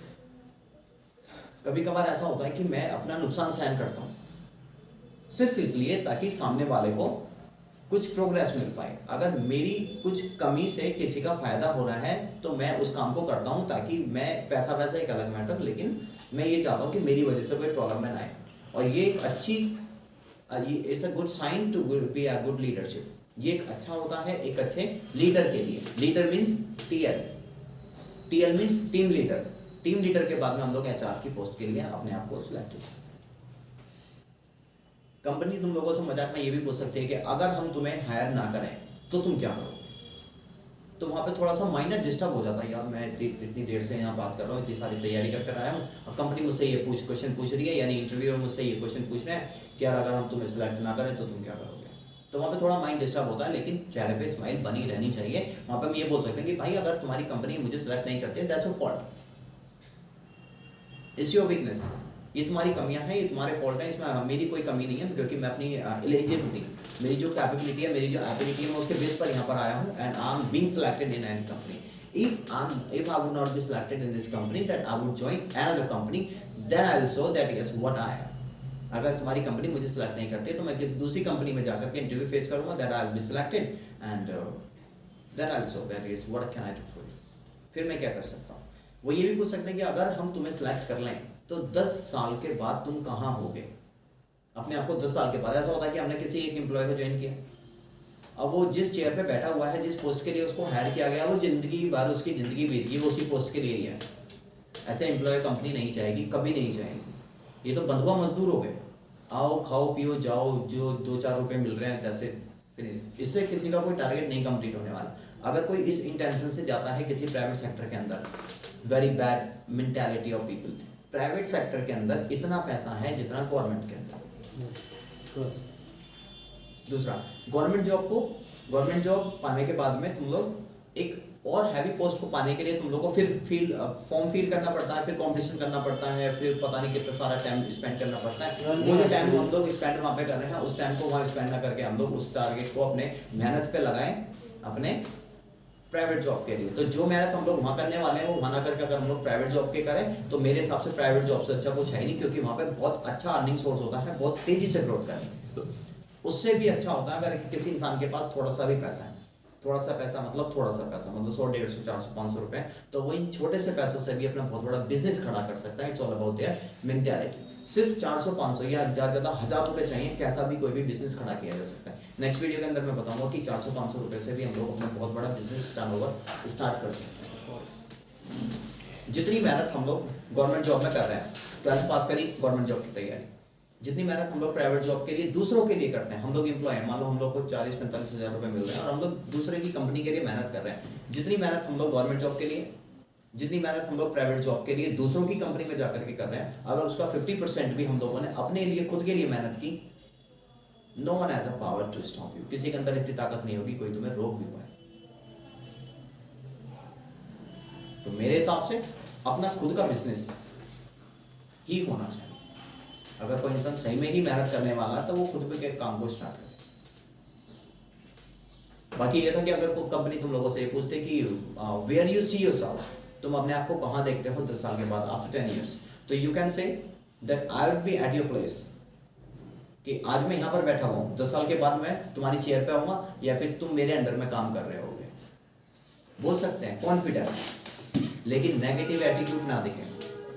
Speaker 1: कभी कभार ऐसा होता है कि मैं अपना नुकसान सहन करता हूँ सिर्फ इसलिए ताकि सामने वाले को कुछ प्रोग्रेस मिल पाए। अगर मेरी कुछ कमी से किसी का फायदा हो रहा है तो मैं उस काम को करता हूँ, ताकि मैं पैसा एक अलग मैटर, लेकिन मैं ये चाहता हूँ कि मेरी वजह से कोई प्रॉब्लम ना आए। और ये एक अच्छी, it's a good sign to be a good leadership. ये एक अच्छा होता है एक अच्छे लीडर के लिए। Leader means TL means team leader. Team leader के बाद में हम लोग एचआर की पोस्ट के लिए अपने आप को सिलेक्ट किया। कंपनी तुम लोगों से मजाक में ये भी पूछ सकती है कि अगर हम तुम्हें हायर ना करें तो तुम क्या करोगे। तो वहाँ पे थोड़ा सा माइंड डिस्टर्ब हो जाता है, यार मैं इतनी देर से यहाँ बात कर रहा हूँ, इतनी सारी तैयारी कर आया हूँ, और कंपनी मुझसे ये क्वेश्चन पूछ रही है, यानी इंटरव्यू में मुझसे ये क्वेश्चन पूछ रहे हैं कि यार अगर हम तुम्हें सिलेक्ट ना करें तो तुम क्या करोगे। तो वहाँ पे थोड़ा माइंड डिस्टर्ब होता है, लेकिन चेहरे पे स्माइल बनी रहनी चाहिए। वहाँ पे हम ये बोल सकते हैं कि भाई अगर तुम्हारी कंपनी मुझे सिलेक्ट नहीं करती है, that's your fault, it's your weakness, ये तुम्हारी कमियां हैं, ये तुम्हारे फॉल्ट है, इसमें मेरी कोई कमी नहीं है, क्योंकि मैं अपनी एलिजिबिलिटी, मेरी जो कैपेबिलिटी है, मेरी जो एबिलिटी है, मैं उसके बेस पर यहाँ पर आया हूँ, and I am being selected in any company. If I would not be selected in this company, that I would join another company, then I will show that yes what I am. अगर तुम्हारी company मुझे select नहीं करती है तो मैं किसी दूसरी कंपनी में जाकर के इंटरव्यू फेस करूंगा, that I will be selected and then I will show that yes what can I do for you. फिर मैं क्या कर सकता हूँ। वो ये भी पूछ सकते हैं कि अगर हम तुम्हें सिलेक्ट कर लें तो 10 साल के बाद तुम कहाँ होगे। अपने आप को 10 साल के बाद, ऐसा होता है कि हमने किसी एक एम्प्लॉय को ज्वाइन किया, अब वो जिस चेयर पे बैठा हुआ है, जिस पोस्ट के लिए उसको हायर किया गया, वो जिंदगी भर उसकी ज़िंदगी बीत गई, वो उसी पोस्ट के लिए ही है। ऐसे एम्प्लॉय कंपनी नहीं चाहेगी, कभी नहीं चाहेगी। ये तो बंधुआ मजदूर हो गए, आओ खाओ पियो जाओ, जो 2-4 रुपए मिल रहे हैं जैसे फिनिश। इससे किसी का कोई टारगेट नहीं कंप्लीट होने वाला। अगर कोई इस इंटेंशन से जाता है किसी प्राइवेट सेक्टर के अंदर, very bad mentality of people. Private sector के अंदर इतना पैसा है जितना गवर्नमेंट के अंदर। दूसरा, गवर्नमेंट जॉब पाने के बाद में तुम लोग एक और हैवी पोस्ट को पाने के लिए तुम लोग को फिर फॉर्म फिल करना पड़ता है, फिर कंपटीशन करना पड़ता है, फिर पता नहीं कितना सारा टाइम स्पेंड करना पड़ता है। वो जो टाइम हम लोग स्पेंड वहाँ पे कर रहे हैं, उस टाइम को वहाँ स्पेंड ना करके हम लोग उस टारगेट को अपने मेहनत पे लगाएं अपने प्राइवेट जॉब के लिए। तो जो मेहनत हम लोग वहाँ करने वाले हैं वो वहाँ ना करके अगर हम लोग प्राइवेट जॉब के करें तो मेरे हिसाब से प्राइवेट जॉब से अच्छा कुछ है ही नहीं, क्योंकि वहाँ पे बहुत अच्छा अर्निंग सोर्स होता है, बहुत तेजी से ग्रोथ करनी। उससे भी अच्छा होता है अगर किसी इंसान के पास थोड़ा सा भी पैसा है, थोड़ा सा पैसा मतलब 100, 150, 400, 500 रुपए, तो वो इन छोटे से पैसों से भी अपना बहुत बड़ा बिजनेस खड़ा कर सकता है। It's all about their mentality. सिर्फ 400, 500 या ज़्यादा 1000 रुपए चाहिए, कैसा भी कोई भी बिजनेस खड़ा किया जा सकता है। नेक्स्ट वीडियो के अंदर मैं बताऊंगा कि 400, 500 रुपए से भी हम लोग अपना बहुत बड़ा बिजनेस टर्नओवर स्टार्ट कर सकते हैं। जितनी मेहनत हम लोग गवर्नमेंट जॉब में कर रहे हैं, 12th पास करी गवर्नमेंट जॉब की तैयारी, जितनी मेहनत हम लोग प्राइवेट जॉब के लिए दूसरों के लिए करते हैं, हम लोग एम्प्लॉय हैं, मान लो हम लोग को 40-45 हज़ार रुपए मिल रहे हैं और हम लोग दूसरे की कंपनी के लिए मेहनत कर रहे हैं, जितनी मेहनत हम लोग गवर्नमेंट जॉब के लिए, जितनी मेहनत हम लोग प्राइवेट जॉब के लिए दूसरों की कंपनी में जाकर के कर रहे हैं, अगर उसका 50% भी हम लोगों ने अपने लिए खुद के लिए मेहनत की, no one has a power to stop you. किसी के अंदर इतनी ताकत नहीं होगी कोई तुम्हें रोक भी पाए। तो मेरे हिसाब से अपना खुद का बिजनेस ही होना चाहिए। अगर कोई इंसान सही में ही मेहनत करने वाला है तो वो खुद के काम को स्टार्ट करे। बाकी ये था कि अगर कोई कंपनी तुम लोगों से ये पूछते कि वेयर यू सी योरसेल्फ, तुम अपने आप को कहाँ देखते हो 10 साल के बाद, आफ्टर 10 years, तो you can say that I would be at your place, कि आज मैं यहाँ पर बैठा हुआ हूँ, 10 साल के बाद मैं तुम्हारी चेयर पे आऊँगा या फिर तुम मेरे अंडर में काम कर रहे होगे। बोल सकते हैं कॉन्फिडेंस, लेकिन नेगेटिव एटीट्यूड ना दिखे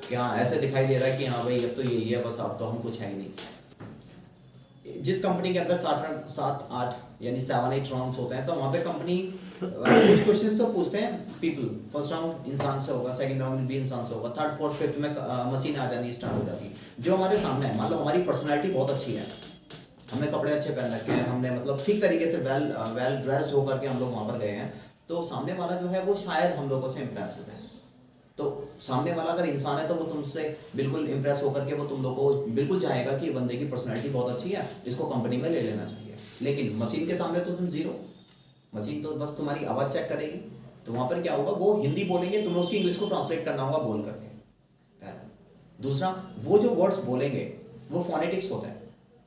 Speaker 1: कि हाँ ऐसे दिखाई दे रहा है कि हाँ भाई अब तो यही है बस, अब तो हम कुछ है ही नहीं। जिस कंपनी के अंदर 7-8 यानी 7-8 राउंड्स होते हैं, तो वहाँ पे कंपनी कुछ क्वेश्चंस तो पूछते हैं पीपल। फर्स्ट राउंड इंसान से होगा, सेकंड राउंड भी इंसान से होगा, थर्ड फोर्थ फिफ्थ में मशीन आ जानी स्टार्ट हो जाती है। जो हमारे सामने है, मान लो हमारी पर्सनैलिटी बहुत अच्छी है, हमने कपड़े अच्छे पहन रखे हैं, हमने मतलब ठीक तरीके से वेल ड्रेस्ड होकर के हम लोग वहाँ पर गए हैं, तो सामने वाला जो है वो शायद हम लोगों से इम्प्रेस हो जाए। तो सामने वाला अगर इंसान है तो वो तुमसे बिल्कुल इंप्रेस होकर के वो तुम लोग को बिल्कुल चाहेगा कि बंदे की पर्सनैलिटी बहुत अच्छी है, इसको कंपनी में ले लेना चाहिए। लेकिन मशीन के सामने तो तुम जीरो, मशीन तो बस तुम्हारी आवाज़ चेक करेगी। तो वहाँ पर क्या होगा, वो हिंदी बोलेंगे, तुम्हें उसकी इंग्लिश को ट्रांसलेट करना होगा बोल करके, पहला। दूसरा, वो जो वर्ड्स बोलेंगे वो फोनेटिक्स होते हैं।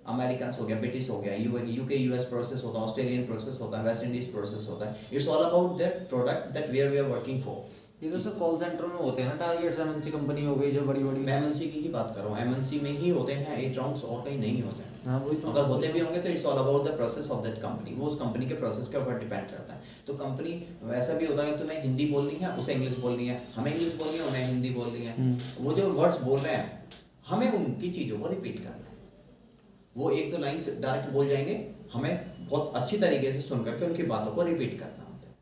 Speaker 1: अमेरिकन हो गया, ब्रिटिश हो गया, यूके यूएस प्रोसेस होता है, ऑस्ट्रेलियन प्रोसेस होता है, वेस्ट इंडीज प्रोसेस होता है। It's all about that product that we are working for.
Speaker 3: ये तो सब कॉल सेंटर में होते हैं ना टारगेट्स, एमएनसी कंपनी हो गई जो बड़ी बड़ी।
Speaker 1: मैं एमएनसी की ही बात कर रहा हूँ, एमएनसी में ही होते हैं 8 राउंड्स, और कहीं नहीं होते हैं।
Speaker 3: हाँ वही तो।
Speaker 1: अगर होते भी होंगे तो it's all about the process of that company, वो उस कंपनी के प्रोसेस के ऊपर डिपेंड करता है। तो कंपनी वैसा भी होता है कि तुम्हें हिंदी बोलनी है, उसे इंग्लिश बोलनी है, हमें इंग्लिश बोलनी है, उन्हें हिंदी बोलनी है। वो जो वर्ड्स बोल रहे हैं हमें उनकी चीज़ों को रिपीट करना है। वो 1-2 लाइन डायरेक्ट बोल जाएंगे, हमें बहुत अच्छी तरीके से सुन करके उनकी बातों को रिपीट करना होता है।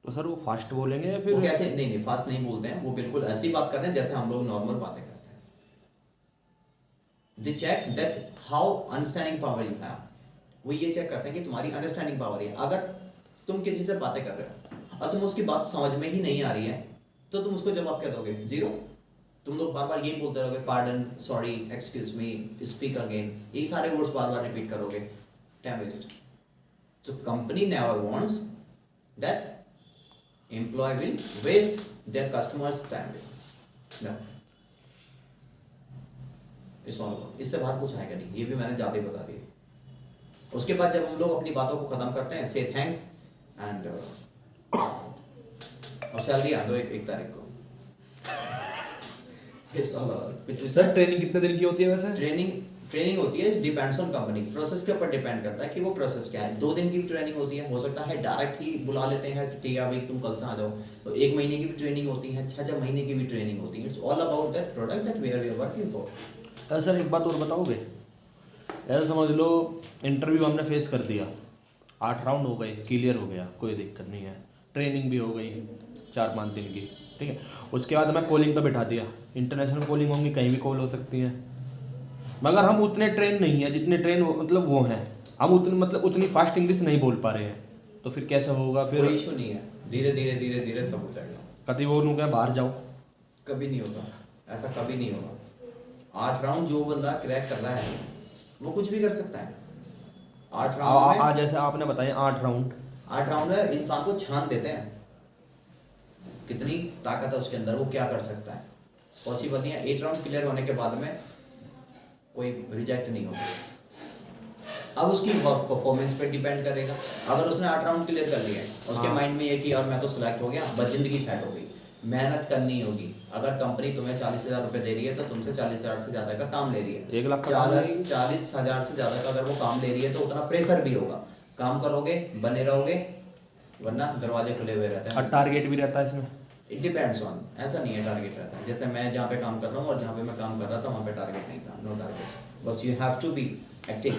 Speaker 2: तो सर वो फास्ट बोलेंगे या फिर
Speaker 1: वो कैसे? नहीं, फास्ट नहीं बोलते हैं, वो बिल्कुल ऐसी बात कर रहे हैं जैसे हम लोग नॉर्मल बातें करते हैं। They check that how understanding power you have। वो ये चेक करते हैं कि तुम्हारी अंडरस्टैंडिंग पावर है। अगर तुम किसी से बातें कर रहे हो, और तुम उसकी बात समझ में ही नहीं आ रही है तो तुम उसको जवाब क्या दोगे? जीरो। तुम लोग बार बार यही बोलते रहोगे, pardon, sorry, excuse me, speak again, यही सारे वर्ड्स बार बार रिपीट करोगे, time waste. So company never wants that employee will waste their customers' time. No. It's all about. इससे बाहर कुछ आएगा नहीं, ये भी मैंने ज़्यादा ही बता दिया। उसके बाद जब हम लोग अपनी बातों को खत्म करते हैं, say thanks and और सैलरी आ दो एक तारीख को। It's all about.
Speaker 2: Sir training कितने दिन की होती है वैसे?
Speaker 1: ट्रेनिंग होती है, डिपेंड्स ऑन कंपनी, प्रोसेस के ऊपर डिपेंड करता है कि वो प्रोसेस क्या है। 2 दिन की ट्रेनिंग होती है, हो सकता है डायरेक्ट ही बुला लेते हैं कि ठीक है भाई तुम कल से आ जाओ, तो 1 महीने की भी ट्रेनिंग होती है, 6 महीने की भी ट्रेनिंग होती है। It's all about that product that we are working for.
Speaker 2: Sir एक बात और बताओगे, ऐसा समझ लो इंटरव्यू हमने फेस कर दिया, 8 राउंड हो गए, क्लियर हो गया, कोई दिक्कत नहीं है, ट्रेनिंग भी हो गई 4-5 दिन की, ठीक है। उसके बाद हमें कॉलिंग पे बैठा दिया, इंटरनेशनल कॉलिंग होंगी, कहीं भी कॉल हो सकती है, मगर हम उतने ट्रेन नहीं हैं जितने ट्रेन मतलब वो हैं, हम उतनी फास्ट इंग्लिश नहीं बोल पा रहे हैं, तो फिर कैसे होगा? फिर
Speaker 1: कोई इशू नहीं है, धीरे धीरे सब हो जाएगा।
Speaker 2: कभी वो नु क्या बाहर जाओ,
Speaker 1: कभी नहीं होगा ऐसा, कभी नहीं होगा। 8 राउंड जो बंदा क्रैक कर रहा है वो कुछ भी कर सकता है। 8 राउंड
Speaker 2: आज जैसे आपने बताया 8 राउंड
Speaker 1: में इंसान को छान देते हैं, कितनी ताकत है उसके अंदर, वो क्या कर सकता है, पॉसिबल नहीं है। 8 राउंड क्लियर होने के बाद में कोई रिजेक्ट नहीं होगा। अब उसकी वर्क परफॉर्मेंस पे डिपेंड करेगा। अगर उसने 8 राउंड क्लियर कर लिया है, उसके माइंड में ये कि यार मैं तो सिलेक्ट हो गया, बस जिंदगी सेट हो गई, मेहनत करनी होगी। अगर कंपनी तुम्हें 40,000 रुपये दे रही है तो तुमसे 40,000 से ज़्यादा का काम ले रही है,
Speaker 2: 1 लाख
Speaker 1: 40,000 से ज़्यादा का अगर वो काम ले रही है तो उतना प्रेशर भी होगा, काम करोगे, बने रहोगे, वरना दरवाजे खुले हुए रहते हैं।
Speaker 2: और टारगेट भी रहता है इसमें?
Speaker 1: इट डिपेंड्स ऑन, ऐसा नहीं है टारगेट रहता है। जैसे मैं जहाँ पे काम कर रहा हूँ और जहाँ पे मैं काम कर रहा था वहाँ पे टारगेट नहीं था, नो टारगेट, बस you have to be active.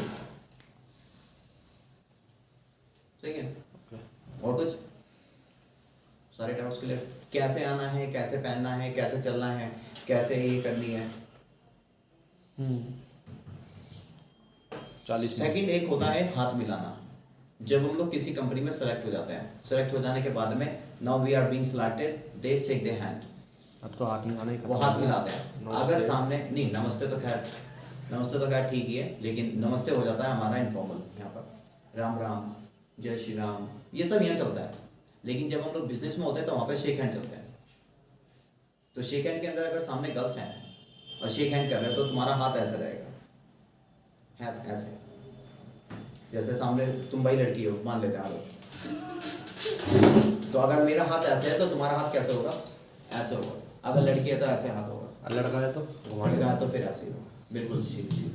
Speaker 1: सही है? और कुछ सारे डाउट्स क्लियर? कैसे आना है, कैसे पहनना है, कैसे चलना है, कैसे ये करनी है।
Speaker 2: 40
Speaker 1: सेकंड एक होता है हाथ मिलाना। जब हम लोग किसी कंपनी में सेलेक्ट हो जाते हैं, सेलेक्ट हो जाने के बाद में now we are being selected, they shake their hand.
Speaker 2: अब तो हाथ मिलाना ही,
Speaker 1: वो हाथ मिलाते हैं। अगर सामने नहीं, नमस्ते तो खैर ठीक ही है, लेकिन नमस्ते हो जाता है हमारा इनफॉर्मल, यहाँ पर राम राम, जय श्री राम, ये सब यहाँ चलता है। लेकिन जब हम लोग बिजनेस में होते हैं तो वहाँ पे शेक हैंड चलते हैं। तो शेक हैंड के अंदर अगर सामने गर्ल्स हैं और शेक हैंड कर रहे हो तो तुम्हारा हाथ ऐसे रहेगा, हाथ ऐसे, जैसे सामने तुम भाई लड़की हो मान लेते हैं लोग, तो अगर मेरा हाथ ऐसे है तो तुम्हारा हाथ कैसे होगा? ऐसे होगा। अगर लड़की है तो ऐसे हाथ होगा,
Speaker 2: लड़का है तो
Speaker 1: लड़का है तो फिर ऐसे ही होगा, बिल्कुल सीधी।